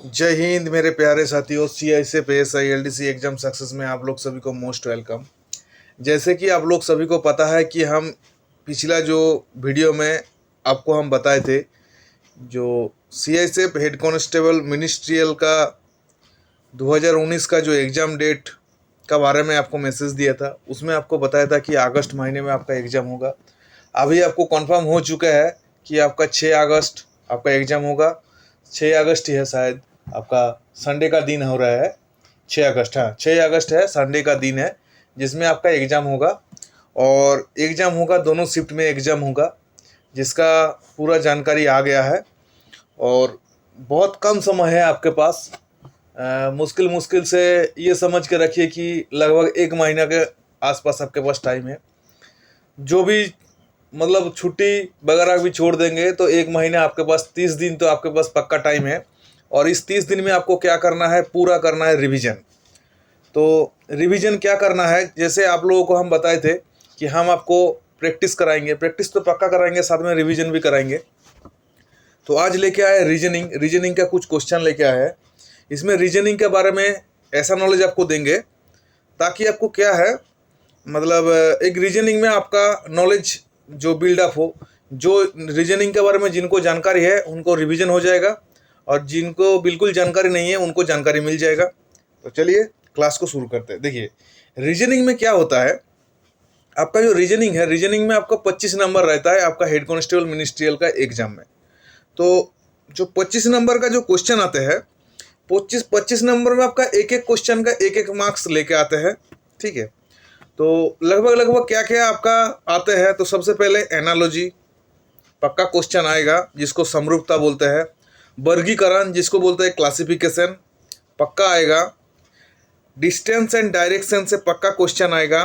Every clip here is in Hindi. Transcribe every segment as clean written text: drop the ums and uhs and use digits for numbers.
जय हिंद मेरे प्यारे साथियों। CISF ASI LDC exam success में आप लोग सभी को मोस्ट वेलकम। जैसे कि आप लोग सभी को पता है कि हम पिछला जो वीडियो में आपको हम बताए थे, जो CISF हेड कांस्टेबल मिनिस्ट्रियल का 2019 का जो एग्ज़ाम डेट का बारे में आपको मैसेज दिया था, उसमें आपको बताया था कि अगस्त महीने में आपका एग्ज़ाम होगा। अभी आपको कंफर्म हो चुका है कि आपका 6 अगस्त आपका एग्ज़ाम होगा। 6 अगस्त ही है शायद, आपका संडे का दिन हो रहा है। 6 अगस्त, हाँ 6 अगस्त है, संडे का दिन है जिसमें आपका एग्ज़ाम होगा। और एग्ज़ाम होगा, दोनों शिफ्ट में एग्ज़ाम होगा, जिसका पूरा जानकारी आ गया है। और बहुत कम समय है आपके पास। मुश्किल से ये समझ के रखिए कि लगभग 1 महीना के आसपास आपके पास टाइम है। जो भी मतलब छुट्टी वगैरह भी छोड़ देंगे तो 1 महीना आपके पास, 30 दिन तो आपके पास पक्का टाइम है। और इस 30 दिन में आपको क्या करना है, पूरा करना है रिवीजन। तो रिवीजन क्या करना है, जैसे आप लोगों को हम बताए थे कि हम आपको प्रैक्टिस कराएंगे, प्रैक्टिस तो पक्का कराएंगे, साथ में रिवीजन भी कराएंगे। तो आज लेके आए रीजनिंग का कुछ क्वेश्चन लेके आए हैं। इसमें रीजनिंग के बारे में ऐसा नॉलेज आपको देंगे ताकि आपको क्या है, मतलब एक रीजनिंग में आपका नॉलेज जो बिल्डअप हो। जो रीजनिंग के बारे में जिनको जानकारी है उनको रिवीजन हो जाएगा, और जिनको बिल्कुल जानकारी नहीं है उनको जानकारी मिल जाएगा। तो चलिए क्लास को शुरू करते हैं। देखिए रीजनिंग में क्या होता है, आपका जो रीजनिंग है, रीजनिंग में आपका 25 नंबर रहता है आपका हेड कांस्टेबल मिनिस्ट्रियल का एग्जाम में। तो जो 25 नंबर का जो क्वेश्चन आते हैं, 25 नंबर में आपका एक एक क्वेश्चन का एक एक मार्क्स लेके आते हैं, ठीक है। तो लगभग क्या क्या आपका आते हैं, तो सबसे पहले एनालॉजी पक्का क्वेश्चन आएगा, जिसको समरूपता बोलते हैं। वर्गीकरण जिसको बोलते हैं क्लासिफिकेशन, पक्का आएगा। डिस्टेंस एंड डायरेक्शन से पक्का क्वेश्चन आएगा।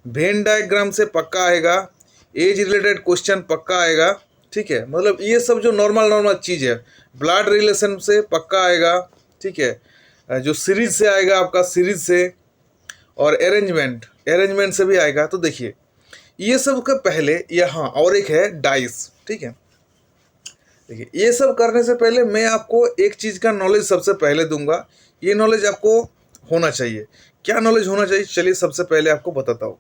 वेन डायग्राम से पक्का आएगा। एज रिलेटेड क्वेश्चन पक्का आएगा, ठीक है। मतलब ये सब जो नॉर्मल चीज़ है। ब्लड रिलेशन से पक्का आएगा, ठीक है। जो सीरीज से आएगा आपका, सीरीज से। और अरेंजमेंट से भी आएगा। तो देखिए ये सब के पहले यहाँ और एक है डाइस, ठीक है। देखिए ये सब करने से पहले मैं आपको एक चीज़ का नॉलेज सबसे पहले दूंगा। ये नॉलेज आपको होना चाहिए। क्या नॉलेज होना चाहिए, चलिए सबसे पहले आपको बताता हूँ।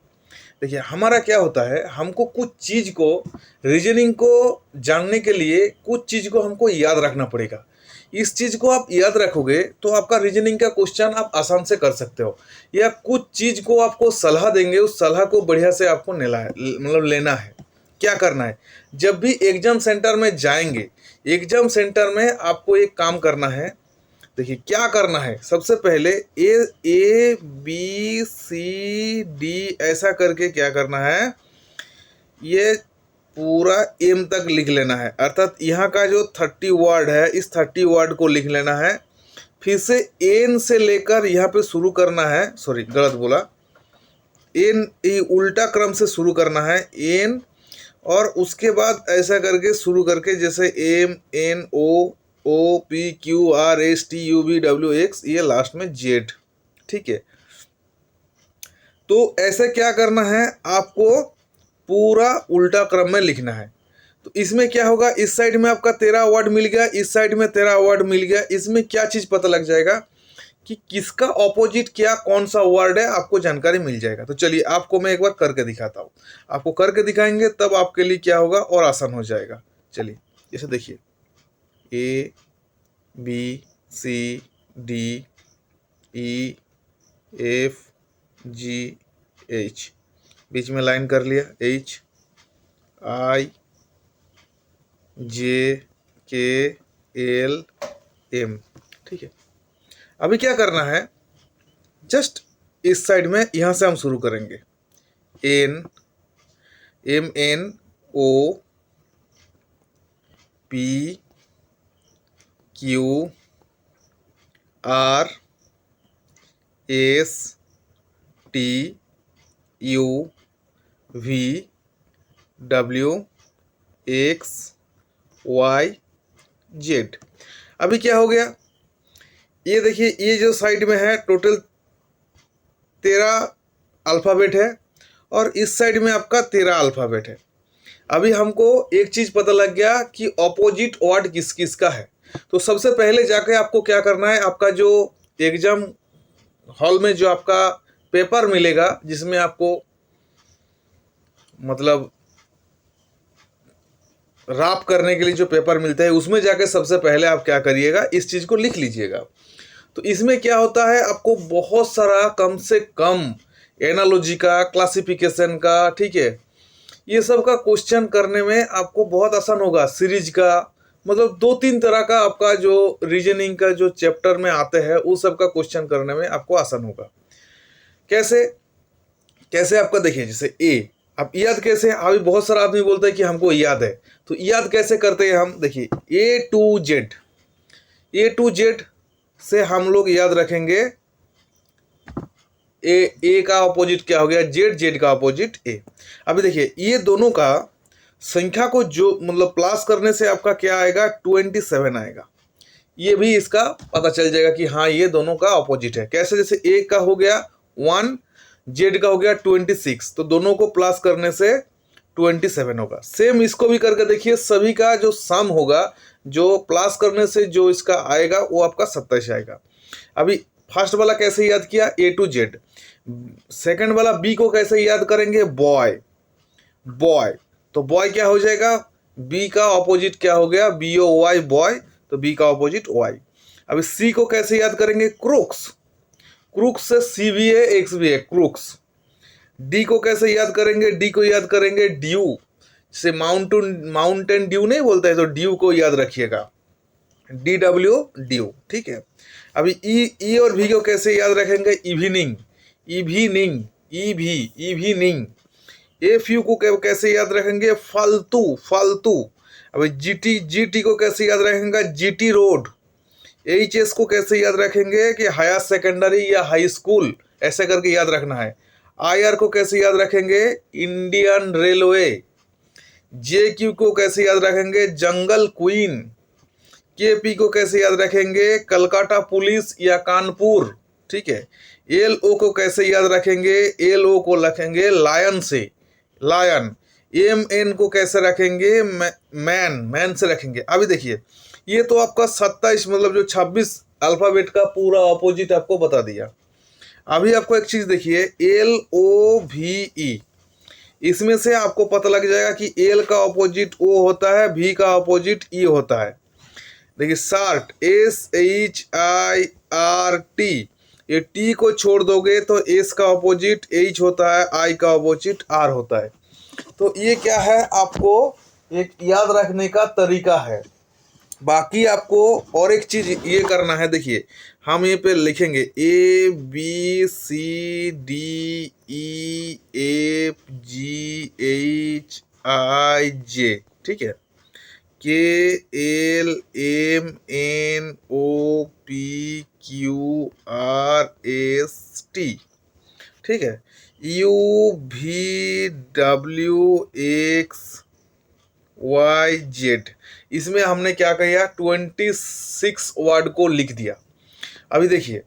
देखिए हमारा क्या होता है, हमको कुछ चीज़ को, रीजनिंग को जानने के लिए कुछ चीज़ को हमको याद रखना पड़ेगा। इस चीज़ को आप याद रखोगे तो आपका रीजनिंग का क्वेश्चन आप आसान से कर सकते हो। या कुछ चीज़ को आपको सलाह देंगे, उस सलाह को बढ़िया से आपको लेना है। क्या करना है, जब भी एग्जाम सेंटर में जाएंगे, एग्जाम सेंटर में आपको एक काम करना है। देखिए क्या करना है, सबसे पहले ए बी सी डी ऐसा करके क्या करना है, ये पूरा एम तक लिख लेना है। अर्थात यहाँ का जो 30 वर्ड है, इस 30 वर्ड को लिख लेना है। फिर से एन से लेकर यहाँ पे शुरू करना है, सॉरी गलत बोला, एन ये उल्टा क्रम से शुरू करना है, एन। और उसके बाद ऐसा करके शुरू करके, जैसे M N O P Q R S T U V W X, ये लास्ट में जेड, ठीक है। तो ऐसे क्या करना है, आपको पूरा उल्टा क्रम में लिखना है। तो इसमें क्या होगा, इस साइड में आपका 13 वर्ड मिल गया, इस साइड में 13 वर्ड मिल गया। इसमें क्या चीज़ पता लग जाएगा कि किसका ऑपोजिट क्या, कौन सा वर्ड है, आपको जानकारी मिल जाएगा। तो चलिए आपको मैं एक बार करके दिखाता हूँ। आपको करके दिखाएंगे तब आपके लिए क्या होगा और आसान हो जाएगा। चलिए जैसे देखिए, A B C D E F G H, बीच में लाइन कर लिया, एच आई जे के एल एम, ठीक है। अभी क्या करना है, जस्ट इस साइड में यहाँ से हम शुरू करेंगे। N M N O P Q R S T U V W X Y Z. अभी क्या हो गया, ये देखिए, ये जो साइड में है टोटल 13 अल्फ़ाबेट है, और इस साइड में आपका 13 अल्फ़ाबेट है। अभी हमको एक चीज़ पता लग गया कि ऑपोजिट वर्ड किस किस का है। तो सबसे पहले जाके आपको क्या करना है, आपका जो एग्जाम हॉल में जो आपका पेपर मिलेगा, जिसमें आपको मतलब राप करने के लिए जो पेपर मिलता है, उसमें जाके सबसे पहले आप क्या करिएगा, इस चीज़ को लिख लीजिएगा। तो इसमें क्या होता है, आपको बहुत सारा कम से कम एनालॉजी का, क्लासिफिकेशन का, ठीक है, ये सब का क्वेश्चन करने में आपको बहुत आसान होगा। सीरीज का मतलब 2-3 तरह का आपका जो रीजनिंग का जो चैप्टर में आते हैं, उस सब का क्वेश्चन करने में आपको आसान होगा। कैसे कैसे आपका देखिए, जैसे ए, अब याद कैसे, अभी बहुत सारा आदमी बोलता है कि हमको याद है, तो याद कैसे करते हैं हम, देखिए A to Z से हम लोग याद रखेंगे ए का अपोजिट क्या हो गया, जेड का अपोजिट ए। अभी देखिए ये दोनों का संख्या को जो मतलब प्लस करने से आपका क्या आएगा, 27 आएगा। ये भी इसका पता चल जाएगा कि हाँ ये दोनों का अपोजिट है। कैसे, जैसे ए का हो गया 1, जेड का हो गया 26, तो दोनों को प्लस करने से 27 होगा। सेम इसको भी करके देखिए, सभी का जो सम होगा, जो प्लस करने से जो इसका आएगा वो आपका 27 आएगा। अभी फर्स्ट वाला कैसे याद किया, A to Z। सेकंड वाला बी को कैसे याद करेंगे, बॉय। तो बॉय क्या हो जाएगा, बी का ऑपोजिट क्या हो गया, BOY बॉय, तो बी का ऑपोजिट वाई। अभी सी को कैसे याद करेंगे, क्रूक्स से C भी है, X भी है, क्रूक्स। डी को कैसे याद करेंगे, डी को याद करेंगे ड्यू, से माउंटेन ड्यू नहीं बोलता है, तो ड्यू को याद रखिएगा, DW ड्यू, ठीक है। अभी ई और भी को कैसे याद रखेंगे, इवनिंग। FU को कैसे याद रखेंगे, फालतू। अभी GT को कैसे याद रखेंगे, GT रोड। HS को कैसे याद रखेंगे कि हायर सेकेंडरी या हाई स्कूल, ऐसे करके याद रखना है। IR को कैसे याद रखेंगे, इंडियन रेलवे। JQ को कैसे याद रखेंगे, जंगल क्वीन। KP को कैसे याद रखेंगे, कलकत्ता पुलिस या कानपुर, ठीक है। LO को कैसे याद रखेंगे, LO को रखेंगे लायन से, लायन। MN को कैसे रखेंगे, मैन से रखेंगे। अभी देखिए ये तो आपका 27 मतलब जो 26 अल्फाबेट का पूरा अपोजिट आपको बता दिया। अभी आपको एक चीज देखिए, LOVE, इसमें से आपको पता लग जाएगा कि L का अपोजिट O होता है, V का अपोजिट E होता है। देखिए शार्ट, SHIRT, ये T को छोड़ दोगे तो S का अपोजिट H होता है, I का अपोजिट R होता है। तो ये क्या है, आपको एक याद रखने का तरीका है। बाकी आपको और एक चीज ये करना है, देखिए हम ये पे लिखेंगे ABCDEFGHIJ, ठीक है। KLMNOPQRST, ठीक है। UVWXYZ, इसमें हमने क्या किया, 26 वर्ड को लिख दिया। अभी देखिए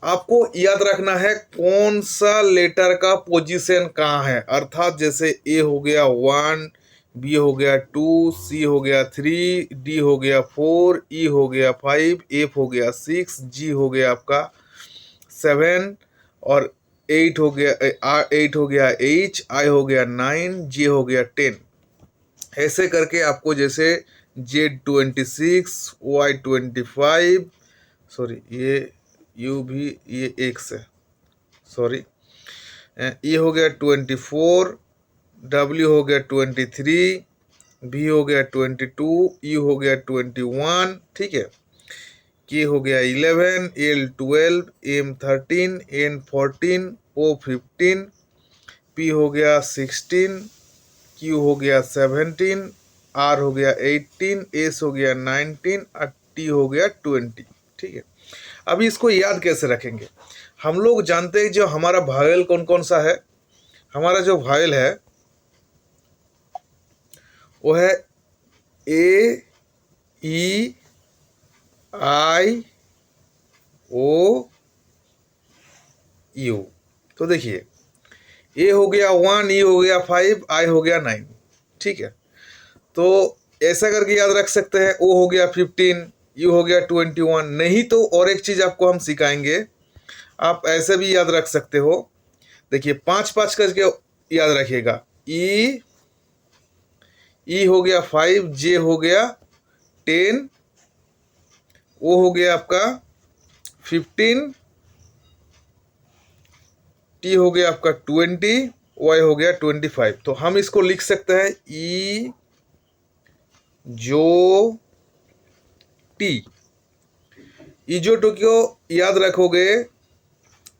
आपको याद रखना है कौन सा लेटर का पोजीशन कहाँ है, अर्थात जैसे A हो गया 1, B हो गया 2, C हो गया 3, D हो गया 4, E हो गया 5, F हो गया 6, G हो गया आपका 7, और 8 हो गया H, I हो गया 9, J हो गया 10। ऐसे करके आपको जैसे Z26, Y25, सॉरी ये U भी ये X है, सॉरी, E हो गया 24, W हो गया 23, B हो गया 22, E हो गया 21, ठीक है। K हो गया 11, L 12, M 13, N 14, O 15, P हो गया 16, Q हो गया 17, R हो गया 18, S हो गया 19 और T हो गया 20, ठीक है। अभी इसको याद कैसे रखेंगे, हम लोग जानते हैं जो हमारा वावेल कौन कौन सा है। हमारा जो वावेल है वो है A, E, I, O, U। तो देखिए A हो गया 1, E हो गया 5, I हो गया 9, ठीक है। तो ऐसा करके याद रख सकते हैं। O हो गया 15, ये हो गया 21। नहीं तो और एक चीज़ आपको हम सिखाएंगे, आप ऐसे भी याद रख सकते हो। देखिए 5 5 करके याद रखिएगा। ई हो गया 5, जे हो गया 10, ओ हो गया आपका 15, टी हो गया आपका 20, वाई हो गया 25। तो हम इसको लिख सकते हैं ई जो टी। ई जो टी को याद रखोगे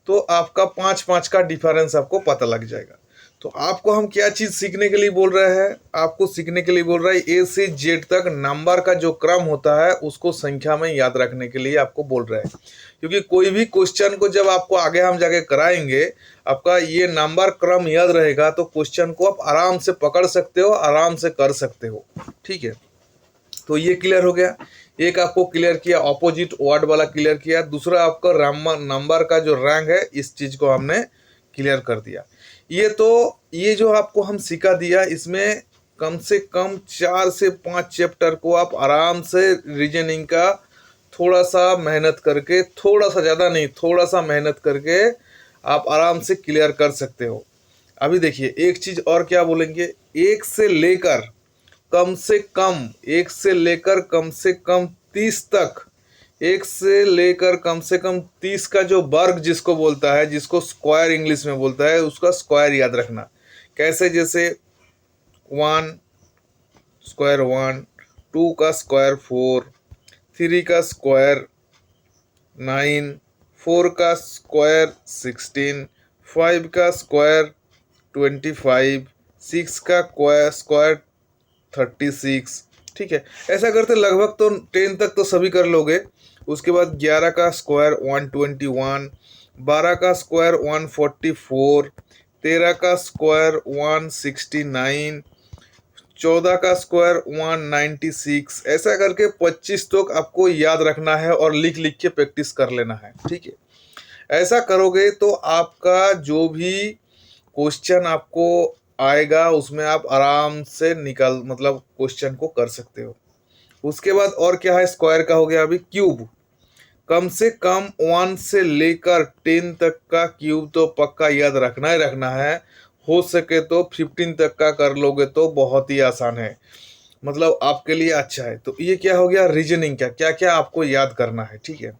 तो आपका 5 5 का डिफरेंस आपको पता लग जाएगा। तो आपको हम क्या चीज़ सीखने के लिए बोल रहे हैं, आपको सीखने के लिए बोल रहा है ए से जेड तक नंबर का जो क्रम होता है उसको संख्या में याद रखने के लिए आपको बोल रहे हैं। क्योंकि कोई भी क्वेश्चन को जब आपको आगे हम जाके कराएंगे, आपका ये नंबर क्रम याद रहेगा तो क्वेश्चन को आप आराम से पकड़ सकते हो, आराम से कर सकते हो। ठीक है, तो ये क्लियर हो गया। एक आपको क्लियर किया, ऑपोजिट वर्ड वाला क्लियर किया। दूसरा आपका नंबर का जो रैंक है इस चीज़ को हमने क्लियर कर दिया। ये जो आपको हम सिखा दिया, इसमें कम से कम 4 से 5 चैप्टर को आप आराम से रीजनिंग का थोड़ा सा मेहनत करके, थोड़ा सा ज़्यादा नहीं, थोड़ा सा मेहनत करके आप आराम से क्लियर कर सकते हो। अभी देखिए एक चीज़ और क्या बोलेंगे, एक से लेकर कम से कम 30 तक, 1 से लेकर कम से कम 30 का जो वर्ग जिसको बोलता है, जिसको स्क्वायर इंग्लिश में बोलता है, उसका स्क्वायर याद रखना। कैसे, जैसे 1 स्क्वायर 1, 2 का स्क्वायर 4, 3 का स्क्वायर 9, 4 का स्क्वायर 16, 5 का स्क्वायर 25, 6 का स्क्वायर 36। ठीक है, ऐसा करते लगभग तो 10 तक तो सभी कर लोगे। उसके बाद 11 का स्क्वायर 121, 12 का स्क्वायर 144, 13 का स्क्वायर 169, 14 का स्क्वायर 196। ऐसा करके 25 तक आपको याद रखना है और लिख लिख के प्रैक्टिस कर लेना है। ठीक है, ऐसा करोगे तो आपका जो भी क्वेश्चन आपको आएगा उसमें आप आराम से मतलब क्वेश्चन को कर सकते हो। उसके बाद और क्या है, स्क्वायर का हो गया। अभी क्यूब, कम से कम 1 से लेकर 10 तक का क्यूब तो पक्का याद रखना ही रखना है। हो सके तो 15 तक का कर लोगे तो बहुत ही आसान है, मतलब आपके लिए अच्छा है। तो ये क्या हो गया, रीजनिंग का क्या क्या आपको याद करना है। ठीक है,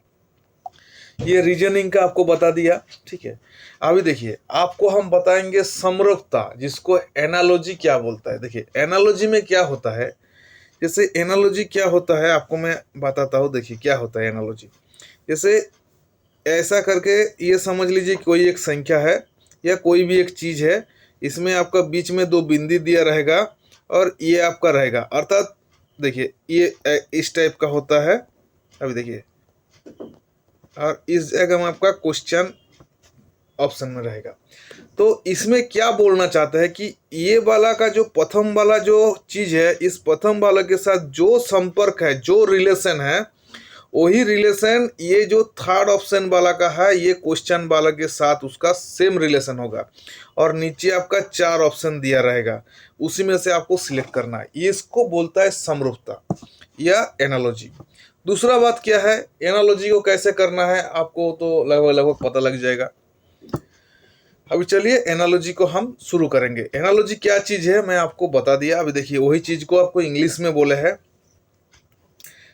ये रीजनिंग का आपको बता दिया। ठीक है, अभी देखिए आपको हम बताएंगे समरूपता, जिसको एनालॉजी क्या बोलता है। देखिए एनालॉजी में क्या होता है, जैसे एनालॉजी क्या होता है आपको मैं बताता हूँ। देखिए क्या होता है एनालॉजी, जैसे ऐसा करके ये समझ लीजिए कोई एक संख्या है या कोई भी एक चीज़ है, इसमें आपका बीच में 2 बिंदु दिया रहेगा और ये आपका रहेगा, अर्थात देखिए ये इस टाइप का होता है। अभी देखिए, और इस जगह में आपका क्वेश्चन ऑप्शन में रहेगा। तो इसमें क्या बोलना चाहता है कि ये वाला का जो प्रथम वाला जो चीज़ है, इस प्रथम वाला के साथ जो संपर्क है, जो रिलेशन है, वही रिलेशन ये जो थर्ड ऑप्शन वाला का है, ये क्वेश्चन वाला के साथ उसका सेम रिलेशन होगा। और नीचे आपका 4 ऑप्शन दिया रहेगा, उसी में से आपको सिलेक्ट करना है। ये इसको बोलता है समरूपता या एनालॉजी। दूसरा बात क्या है, एनालॉजी को कैसे करना है आपको तो लगभग पता लग जाएगा। अभी चलिए एनालॉजी को हम शुरू करेंगे। एनालॉजी क्या चीज़ है मैं आपको बता दिया। अभी देखिए वही चीज़ को आपको इंग्लिश में बोले है,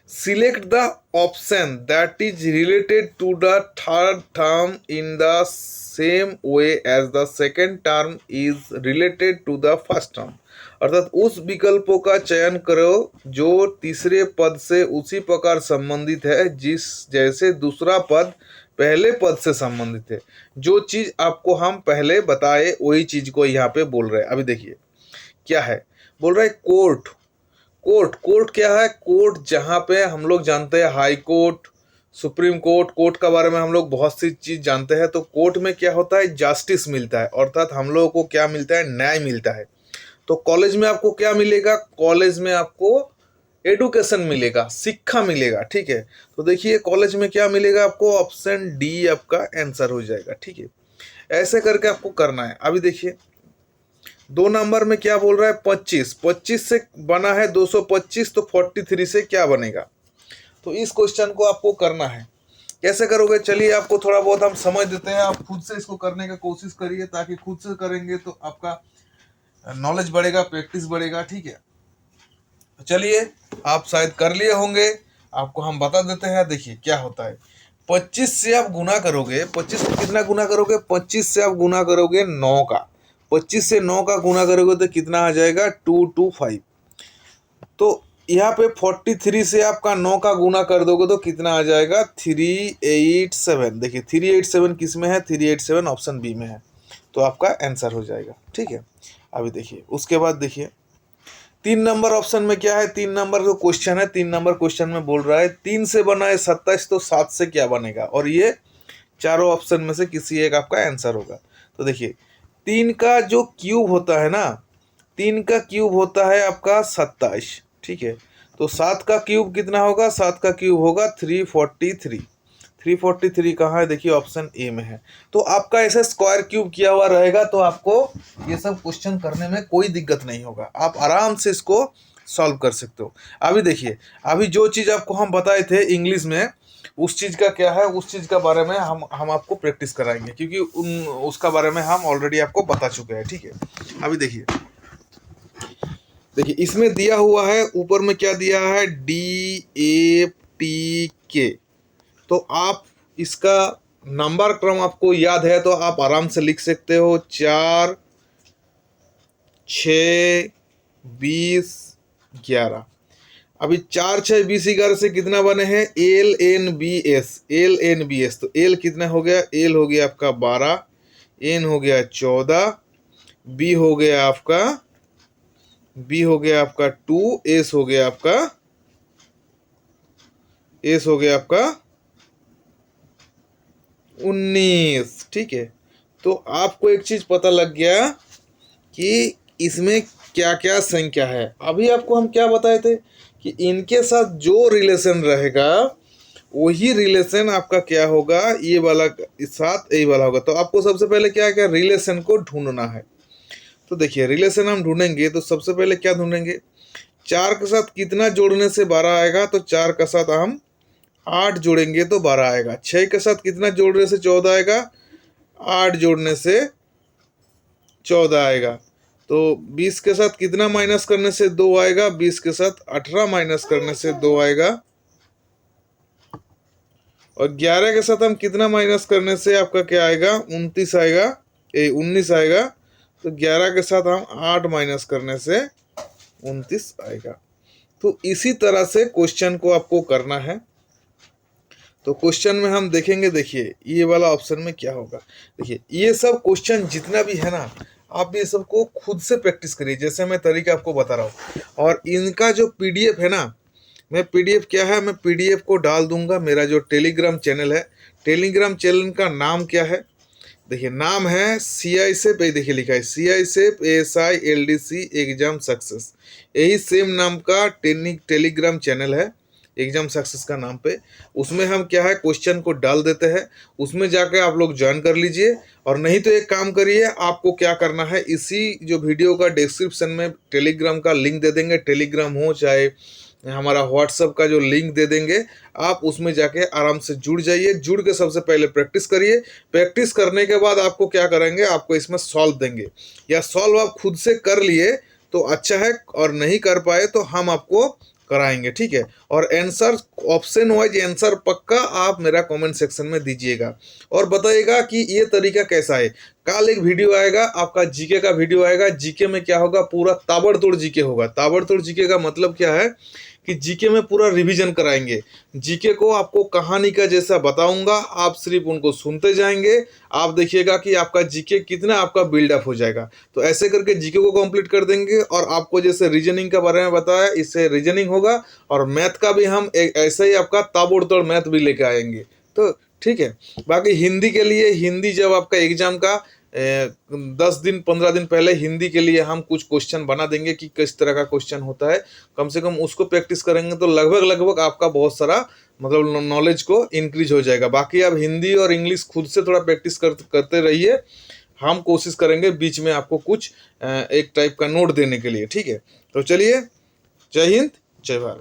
select the option that is related to the third term in the same way as the second term is related to the first term. अर्थात उस विकल्पों का चयन करो जो तीसरे पद से उसी प्रकार संबंधित है जैसे दूसरा पद पहले पद से संबंधित है। जो चीज़ आपको हम पहले बताए वही चीज़ को यहाँ पे बोल रहे हैं। अभी देखिए क्या है, बोल रहा है कोर्ट। कोर्ट क्या है, कोर्ट जहाँ पे हम लोग जानते हैं high court, supreme court, court का बारे में हम लोग बहुत सी चीज़ जानते हैं। तो कोर्ट में क्या होता है, जस्टिस मिलता है, अर्थात हम लोगों को क्या मिलता है, न्याय मिलता है। तो कॉलेज में आपको क्या मिलेगा, कॉलेज में आपको एडुकेशन मिलेगा, शिक्षा मिलेगा। ठीक है, तो देखिए कॉलेज में क्या मिलेगा आपको, ऑप्शन डी आपका आंसर हो जाएगा। ठीक है, ऐसे करके आपको करना है। अभी देखिए 2 नंबर में क्या बोल रहा है, 25 से बना है 225, तो 43 से क्या बनेगा, तो इस क्वेश्चन को आपको करना है। कैसे करोगे, चलिए आपको थोड़ा बहुत हम समझ देते हैं, आप खुद से इसको करने का कोशिश करिए, ताकि खुद से करेंगे तो आपका नॉलेज बढ़ेगा, प्रैक्टिस बढ़ेगा। ठीक है, तो चलिए आप शायद कर लिए होंगे, आपको हम बता देते हैं। देखिए क्या होता है, 25 से आप गुना करोगे, 25 से कितना गुना करोगे, 25 से आप गुना करोगे 9 का, 25 से 9 का गुना करोगे तो कितना आ जाएगा 225। तो यहाँ पे 43 से आपका 9 का गुना कर दोगे तो कितना आ जाएगा 387। देखिए 387 किस में है, 387 ऑप्शन बी में है, तो आपका आंसर हो जाएगा। ठीक है, अभी देखिए उसके बाद देखिए 3 नंबर ऑप्शन में क्या है, 3 नंबर जो क्वेश्चन है, 3 नंबर क्वेश्चन में बोल रहा है 3 से बना है 27, तो 7 से क्या बनेगा, और ये चारों ऑप्शन में से किसी एक आपका आंसर होगा। तो देखिए 3 का जो क्यूब होता है ना, 3 का क्यूब होता है आपका 27। ठीक है, तो 7 का क्यूब कितना होगा, 7 का क्यूब होगा 343। 343 कहाँ है, देखिए ऑप्शन ए में है। तो आपका ऐसे स्क्वायर क्यूब किया हुआ रहेगा, तो आपको ये सब क्वेश्चन करने में कोई दिक्कत नहीं होगा, आप आराम से इसको सॉल्व कर सकते हो। अभी देखिए, अभी जो चीज़ आपको हम बताए थे इंग्लिश में, उस चीज़ का क्या है, उस चीज़ का बारे में हम आपको प्रैक्टिस कराएंगे, क्योंकि उसका बारे में हम ऑलरेडी आपको बता चुके हैं। ठीक है, अभी देखिए इसमें दिया हुआ है, ऊपर में क्या दिया है, DATK। तो आप इसका नंबर क्रम आपको याद है तो आप आराम से लिख सकते हो, 4, 6, 20, 11। अभी 4, 6, 20, 11 से कितना बने हैं, LNBS। तो L कितना हो गया, L हो गया आपका 12, N हो गया 14, B हो गया आपका 2, S हो गया आपका 19। ठीक है, तो आपको एक चीज पता लग गया कि इसमें क्या क्या संख्या है। अभी आपको हम क्या बताए थे कि इनके साथ जो रिलेशन रहेगा वही रिलेशन आपका क्या होगा, ये वाला इस साथ यही वाला होगा। तो आपको सबसे पहले क्या क्या रिलेशन को ढूंढना है। तो देखिए रिलेशन हम ढूंढेंगे तो सबसे पहले क्या ढूंढेंगे, 4 के साथ कितना जोड़ने से 12 आएगा, तो 4 के साथ हम 8 जोड़ेंगे तो 12 आएगा। 6 के साथ कितना जोड़ने से 14 आएगा, 8 जोड़ने से 14 आएगा। तो 20 के साथ कितना माइनस करने से 2 आएगा, 20 के साथ 18 माइनस करने से 2 आएगा। और 11 के साथ हम कितना माइनस करने से आपका क्या आएगा, 29 आएगा, 19 आएगा। तो 11 के साथ हम 8 माइनस करने से 29 आएगा। तो इसी तरह से क्वेश्चन को आपको करना है। तो क्वेश्चन में हम देखेंगे, देखिए ये वाला ऑप्शन में क्या होगा। देखिए ये सब क्वेश्चन जितना भी है ना, आप ये सबको खुद से प्रैक्टिस करिए, जैसे मैं तरीका आपको बता रहा हूँ। और इनका जो PDF है ना, मैं PDF क्या है, मैं PDF को डाल दूंगा मेरा जो टेलीग्राम चैनल है। टेलीग्राम चैनल का नाम क्या है, देखिए नाम है CISEF, देखिए लिखा है CISEF ASI LDC exam success. यही सेम नाम का टेलीग्राम चैनल है एग्जाम सक्सेस का नाम पे। उसमें हम क्या है, क्वेश्चन को डाल देते हैं, उसमें जाके आप लोग ज्वाइन कर लीजिए। और नहीं तो एक काम करिए, आपको क्या करना है, इसी जो वीडियो का डिस्क्रिप्शन में टेलीग्राम का लिंक दे देंगे, टेलीग्राम हो चाहे हमारा व्हाट्सएप का जो लिंक दे देंगे, आप उसमें जाके आराम से जुड़ जाइए। जुड़ के सबसे पहले प्रैक्टिस करिए। प्रैक्टिस करने के बाद आपको क्या करेंगे, आपको इसमें सॉल्व देंगे, या सॉल्व आप खुद से कर लिए तो अच्छा है, और नहीं कर पाए तो हम आपको कराएंगे। ठीक है, और आंसर ऑप्शन वाइज आंसर पक्का आप मेरा कमेंट सेक्शन में दीजिएगा और बताइएगा कि ये तरीका कैसा है। कल एक वीडियो आएगा आपका, जीके का वीडियो आएगा। जीके में क्या होगा, पूरा ताबड़तोड़ जीके होगा। ताबड़तोड़ जीके का मतलब क्या है कि जीके में पूरा रिवीजन कराएंगे। जीके को आपको कहानी का जैसा बताऊंगा, आप सिर्फ उनको सुनते जाएंगे, आप देखिएगा कि आपका जीके कितना आपका बिल्डअप हो जाएगा। तो ऐसे करके जीके को कंप्लीट कर देंगे। और आपको जैसे रीजनिंग के बारे में बताया, इससे रीजनिंग होगा, और मैथ का भी हम एक ऐसे ही आपका ताबड़तोड़ मैथ भी लेके आएंगे। तो ठीक है, बाकी हिंदी के लिए, हिंदी जब आपका एग्जाम का 10 दिन 15 दिन पहले हिंदी के लिए हम कुछ क्वेश्चन बना देंगे कि किस तरह का क्वेश्चन होता है। कम से कम उसको प्रैक्टिस करेंगे तो लगभग आपका बहुत सारा मतलब नॉलेज को इंक्रीज हो जाएगा। बाकी आप हिंदी और इंग्लिश खुद से थोड़ा प्रैक्टिस करते रहिए। हम कोशिश करेंगे बीच में आपको कुछ एक टाइप का नोट देने के लिए। ठीक है, तो चलिए, जय हिंद, जय भारत।